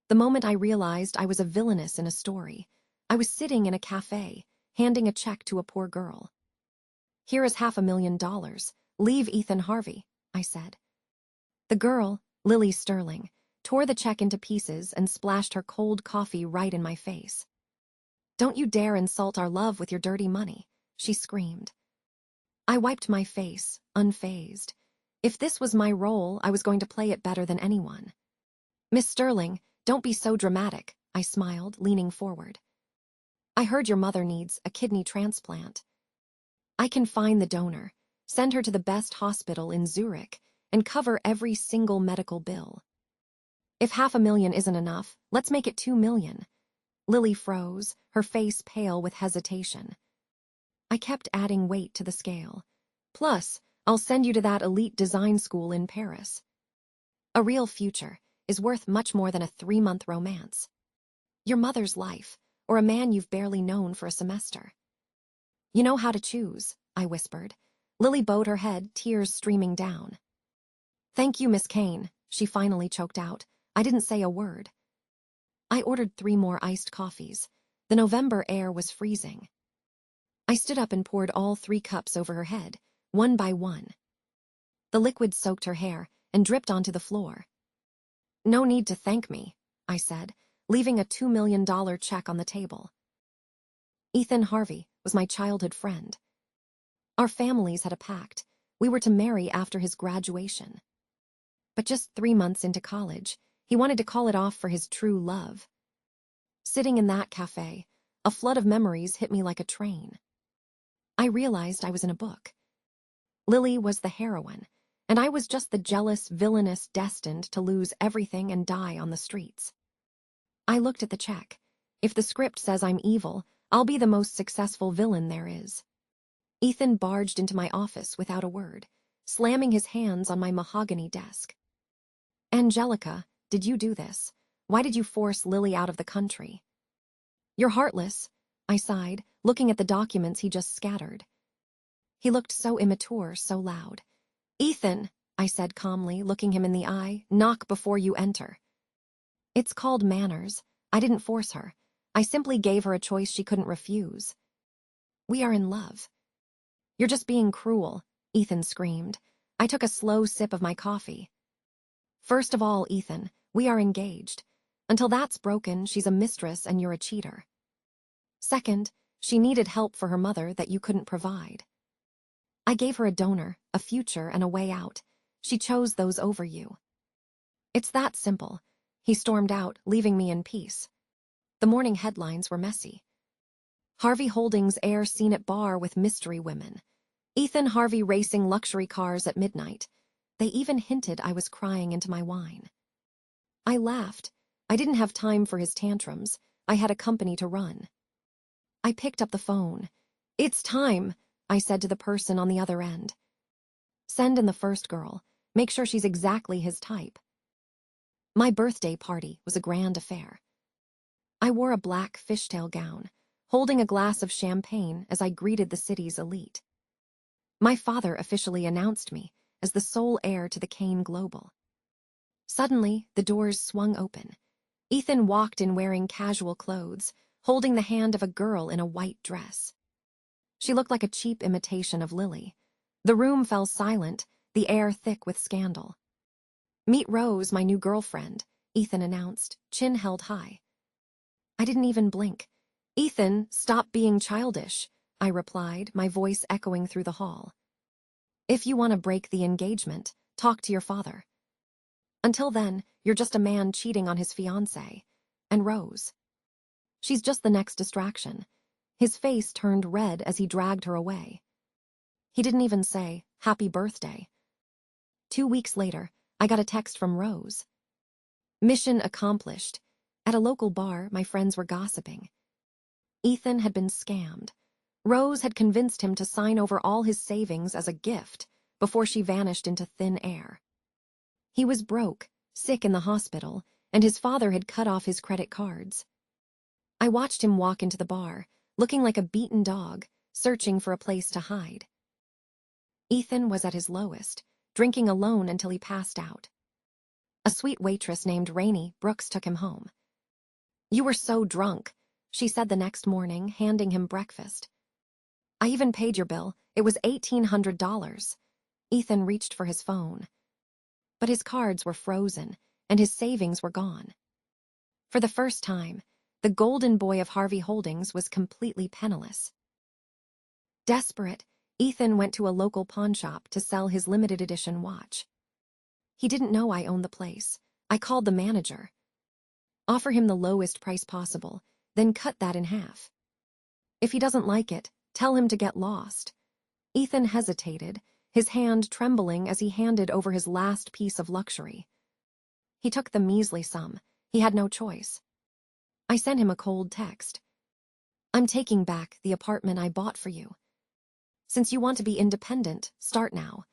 The moment I realized I was a villainess in a story, I was sitting in a cafe, handing a check to a poor girl. "Here is $500,000. Leave Ethan Harvey," I said. The girl, Lily Sterling, tore the check into pieces and splashed her cold coffee right in my face. "Don't you dare insult our love with your dirty money," she screamed. I wiped my face, unfazed. If this was my role, I was going to play it better than anyone. "Miss Sterling, don't be so dramatic," I smiled, leaning forward. "I heard your mother needs a kidney transplant. I can find the donor, send her to the best hospital in Zurich, and cover every single medical bill. If $500,000 isn't enough, let's make it $2 million. Lily froze, her face pale with hesitation. I kept adding weight to the scale. "Plus, I'll send you to that elite design school in Paris. A real future is worth much more than a 3-month romance. Your mother's life, or a man you've barely known for a semester." "You know how to choose," I whispered. Lily bowed her head, tears streaming down. "Thank you, Miss Kane," she finally choked out. I didn't say a word. I ordered 3 more iced coffees. The November air was freezing. I stood up and poured all 3 cups over her head, one by one. The liquid soaked her hair and dripped onto the floor. "No need to thank me," I said, leaving a $2 million check on the table. Ethan Harvey was my childhood friend. Our families had a pact. We were to marry after his graduation. But just 3 months into college, he wanted to call it off for his true love. Sitting in that cafe, a flood of memories hit me like a train. I realized I was in a book. Lily was the heroine, and I was just the jealous villainess destined to lose everything and die on the streets. I looked at the check. If the script says I'm evil, I'll be the most successful villain there is. Ethan barged into my office without a word, slamming his hands on my mahogany desk. "Angelica, did you do this? Why did you force Lily out of the country?" "You're heartless," I sighed, looking at the documents he just scattered. He looked so immature, so loud. "Ethan," I said calmly, looking him in the eye, "knock before you enter." "It's called manners. I didn't force her. I simply gave her a choice she couldn't refuse. We are in love." "You're just being cruel," Ethan screamed. I took a slow sip of my coffee. "First of all, Ethan, we are engaged. Until that's broken, she's a mistress and you're a cheater. Second, she needed help for her mother that you couldn't provide. I gave her a donor, a future, and a way out. She chose those over you. It's that simple." He stormed out, leaving me in peace. The morning headlines were messy. Harvey Holdings heir seen at bar with mystery women. Ethan Harvey racing luxury cars at midnight. They even hinted I was crying into my wine. I laughed. I didn't have time for his tantrums. I had a company to run. I picked up the phone. "It's time," I said to the person on the other end. "Send in the first girl. Make sure she's exactly his type." My birthday party was a grand affair. I wore a black fishtail gown, holding a glass of champagne as I greeted the city's elite. My father officially announced me as the sole heir to the Kane Global. Suddenly, the doors swung open. Ethan walked in wearing casual clothes, holding the hand of a girl in a white dress. She looked like a cheap imitation of Lily. The room fell silent, the air thick with scandal. "Meet Rose, my new girlfriend," Ethan announced, chin held high. I didn't even blink. "Ethan, stop being childish," I replied, my voice echoing through the hall. "If you want to break the engagement, talk to your father. Until then, you're just a man cheating on his fiancée. And Rose. She's just the next distraction." His face turned red as he dragged her away. He didn't even say, "Happy birthday." 2 weeks later, I got a text from Rose. Mission accomplished. At a local bar, my friends were gossiping. Ethan had been scammed. Rose had convinced him to sign over all his savings as a gift before she vanished into thin air. He was broke, sick in the hospital, and his father had cut off his credit cards. I watched him walk into the bar, looking like a beaten dog, searching for a place to hide. Ethan was at his lowest, drinking alone until he passed out. A sweet waitress named Rainey Brooks took him home. "You were so drunk," she said the next morning, handing him breakfast. "I even paid your bill. It was $1,800. Ethan reached for his phone. But his cards were frozen, and his savings were gone. For the first time, the golden boy of Harvey Holdings was completely penniless. Desperate, Ethan went to a local pawnshop to sell his limited edition watch. He didn't know I owned the place. I called the manager. "Offer him the lowest price possible, then cut that in half. If he doesn't like it, tell him to get lost." Ethan hesitated, his hand trembling as he handed over his last piece of luxury. He took the measly sum. He had no choice. I sent him a cold text. "I'm taking back the apartment I bought for you. Since you want to be independent, start now."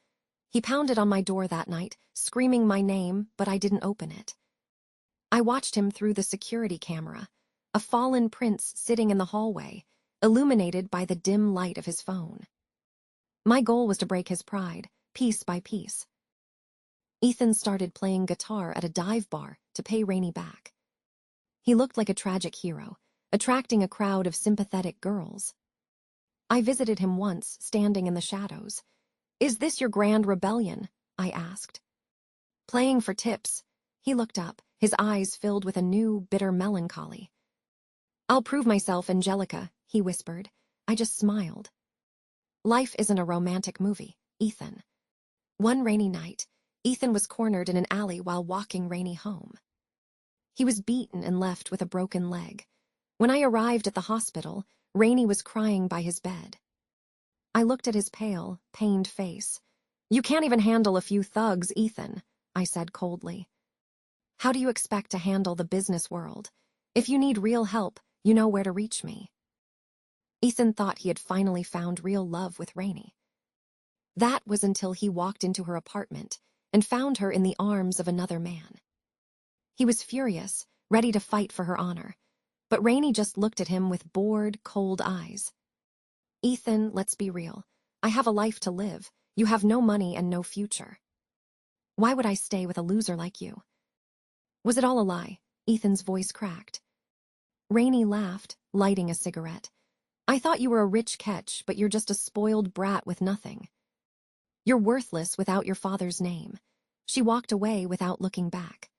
He pounded on my door that night, screaming my name, but I didn't open it. I watched him through the security camera, a fallen prince sitting in the hallway, illuminated by the dim light of his phone. My goal was to break his pride, piece by piece. Ethan started playing guitar at a dive bar to pay Rainey back. He looked like a tragic hero, attracting a crowd of sympathetic girls. I visited him once, standing in the shadows. "Is this your grand rebellion?" I asked. "Playing for tips." He looked up, his eyes filled with a new, bitter melancholy. "I'll prove myself, Angelica," he whispered. I just smiled. Life isn't a romantic movie, Ethan. One rainy night, Ethan was cornered in an alley while walking Rainey home. He was beaten and left with a broken leg. When I arrived at the hospital, Rainey was crying by his bed. I looked at his pale, pained face. "You can't even handle a few thugs, Ethan," I said coldly. "How do you expect to handle the business world? If you need real help, you know where to reach me." Ethan thought he had finally found real love with Rainey. That was until he walked into her apartment and found her in the arms of another man. He was furious, ready to fight for her honor, but Rainey just looked at him with bored, cold eyes. "Ethan, let's be real. I have a life to live. You have no money and no future. Why would I stay with a loser like you?" "Was it all a lie?" Ethan's voice cracked. Rainey laughed, lighting a cigarette. "I thought you were a rich catch, but you're just a spoiled brat with nothing. You're worthless without your father's name." She walked away without looking back.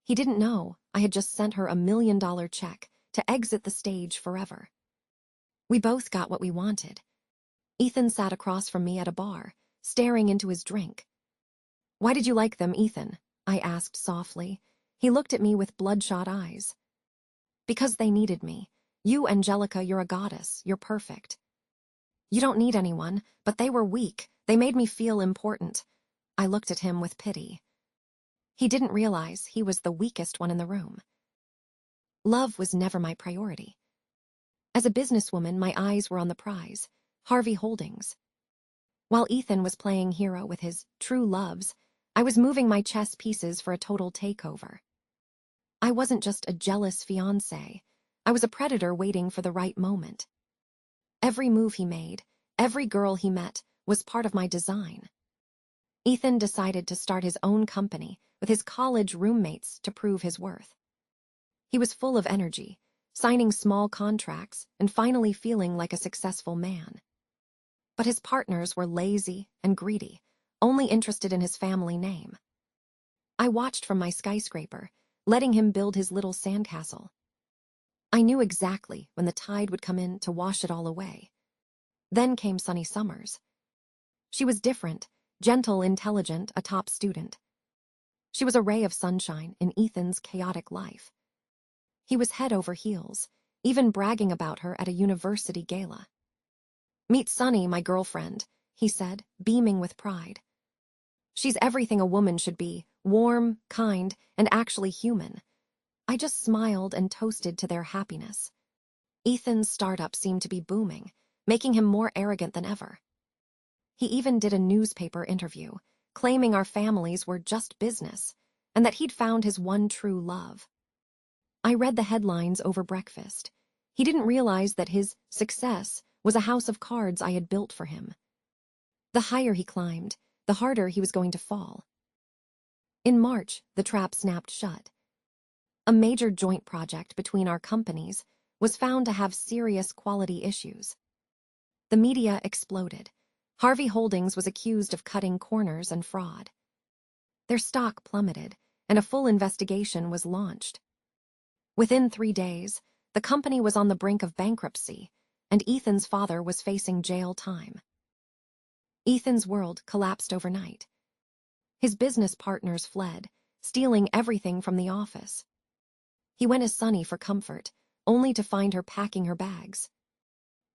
He didn't know I had just sent her $1 million check to exit the stage forever. We both got what we wanted. Ethan sat across from me at a bar, staring into his drink. "Why did you like them, Ethan?" I asked softly. He looked at me with bloodshot eyes. "Because they needed me. You, Angelica, you're a goddess. You're perfect. You don't need anyone, but they were weak. They made me feel important." I looked at him with pity. He didn't realize he was the weakest one in the room. Love was never my priority. As a businesswoman, my eyes were on the prize, Harvey Holdings. While Ethan was playing hero with his true loves, I was moving my chess pieces for a total takeover. I wasn't just a jealous fiancé. I was a predator waiting for the right moment. Every move he made, every girl he met, was part of my design. Ethan decided to start his own company with his college roommates to prove his worth. He was full of energy, signing small contracts and finally feeling like a successful man. But his partners were lazy and greedy, only interested in his family name. I watched from my skyscraper, letting him build his little sandcastle. I knew exactly when the tide would come in to wash it all away. Then came Sunny Summers. She was different, gentle, intelligent, a top student. She was a ray of sunshine in Ethan's chaotic life. He was head over heels, even bragging about her at a university gala. "Meet Sunny, my girlfriend," he said, beaming with pride. "She's everything a woman should be, warm, kind, and actually human." I just smiled and toasted to their happiness. Ethan's startup seemed to be booming, making him more arrogant than ever. He even did a newspaper interview, claiming our families were just business, and that he'd found his one true love. I read the headlines over breakfast. He didn't realize that his success was a house of cards I had built for him. The higher he climbed, the harder he was going to fall. In March, the trap snapped shut. A major joint project between our companies was found to have serious quality issues. The media exploded. Harvey Holdings was accused of cutting corners and fraud. Their stock plummeted, and a full investigation was launched. Within 3 days, the company was on the brink of bankruptcy, and Ethan's father was facing jail time. Ethan's world collapsed overnight. His business partners fled, stealing everything from the office. He went to Sunny for comfort, only to find her packing her bags.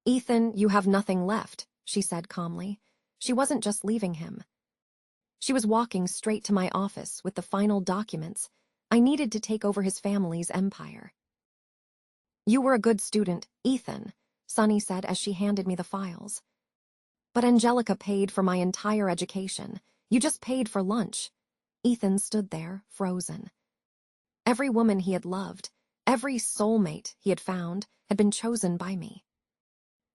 "Ethan, you have nothing left," she said calmly. She wasn't just leaving him. She was walking straight to my office with the final documents. I needed to take over his family's empire. "You were a good student, Ethan," Sunny said as she handed me the files. "But Angelica paid for my entire education. You just paid for lunch." Ethan stood there, frozen. Every woman he had loved, every soulmate he had found, had been chosen by me.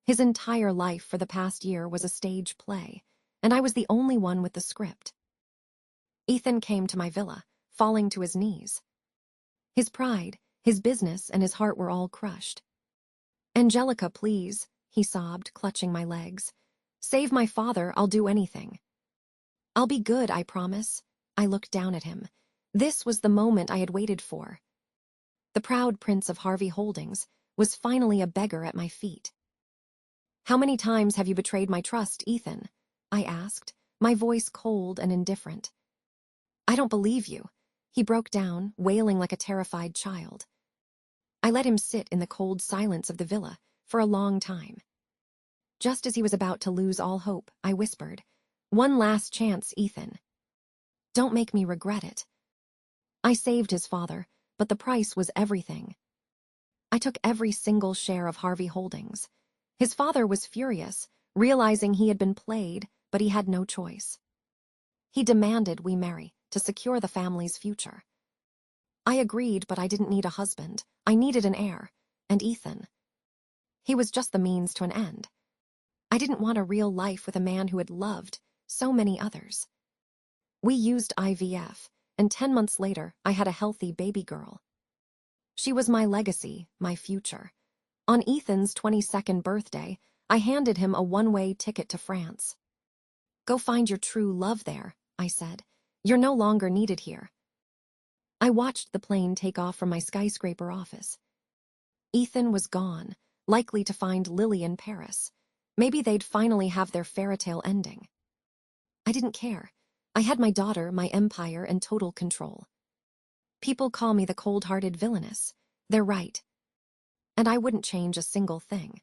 His entire life for the past year was a stage play, and I was the only one with the script. Ethan came to my villa, falling to his knees. His pride, his business, and his heart were all crushed. "Angelica, please," he sobbed, clutching my legs. "Save my father, I'll do anything." "I'll be good, I promise." I looked down at him. This was the moment I had waited for. The proud prince of Harvey Holdings was finally a beggar at my feet. "How many times have you betrayed my trust, Ethan?" I asked, my voice cold and indifferent. "I don't believe you." He broke down, wailing like a terrified child. I let him sit in the cold silence of the villa for a long time. Just as he was about to lose all hope, I whispered, "One last chance, Ethan. Don't make me regret it." I saved his father, but the price was everything. I took every single share of Harvey Holdings. His father was furious, realizing he had been played, but he had no choice. He demanded we marry to secure the family's future. I agreed, but I didn't need a husband. I needed an heir, and Ethan. He was just the means to an end. I didn't want a real life with a man who had loved so many others. We used IVF, and 10 months later, I had a healthy baby girl. She was my legacy, my future. On Ethan's 22nd birthday, I handed him a one-way ticket to France. "Go find your true love there," I said. "You're no longer needed here." I watched the plane take off from my skyscraper office. Ethan was gone, likely to find Lily in Paris. Maybe they'd finally have their fairy tale ending. I didn't care. I had my daughter, my empire, and total control. People call me the cold-hearted villainess. They're right. And I wouldn't change a single thing.